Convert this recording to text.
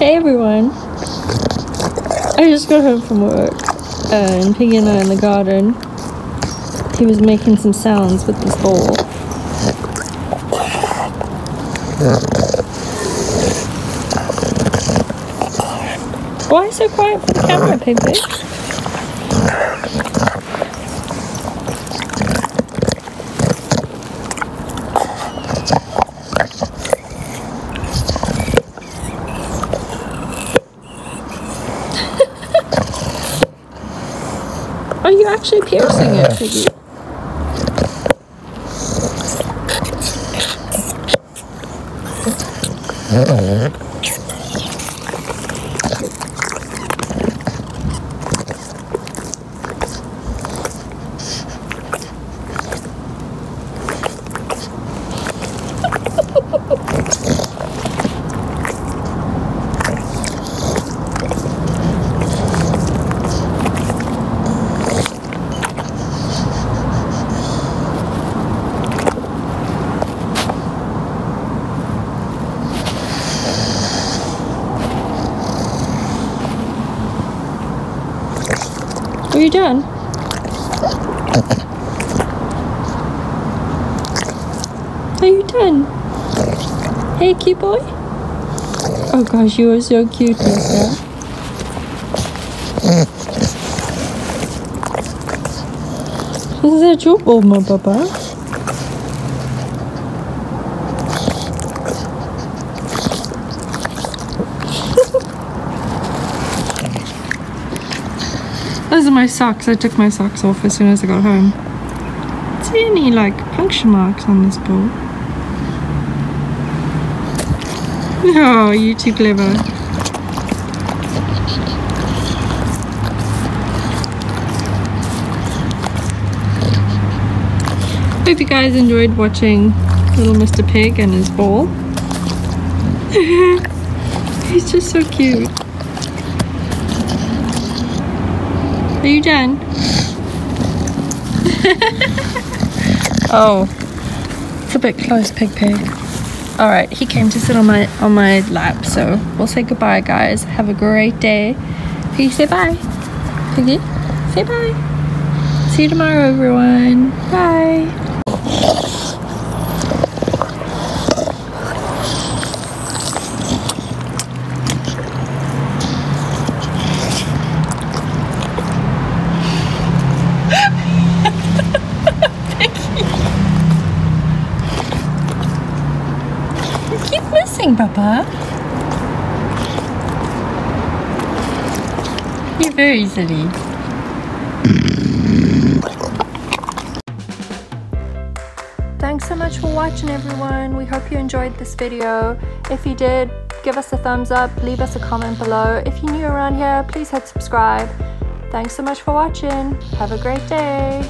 Hey everyone! I just got home from work and Piggy and I in the garden. He was making some sounds with this bowl. Why so quiet for the camera, Pig Pig? Are you actually piercing it, Piggy? Are you done? Are you done? Hey, cute boy? Oh gosh, you are so cute, Lisa. Is that your ball, my papa? Those are my socks. I took my socks off as soon as I got home. See any like puncture marks on this ball? Oh, you too clever. Hope you guys enjoyed watching little Mr. Pig and his ball. He's just so cute. Are you done? Oh, it's a bit close, Pig Pig. All right, he came to sit on my lap, so we'll say goodbye, guys. Have a great day. Piggy, say bye. Piggy, say bye. See you tomorrow, everyone. Bye. Keep missing, Papa. You're very silly. Thanks so much for watching, everyone. We hope you enjoyed this video. If you did, give us a thumbs up, leave us a comment below. If you're new around here, please hit subscribe. Thanks so much for watching. Have a great day.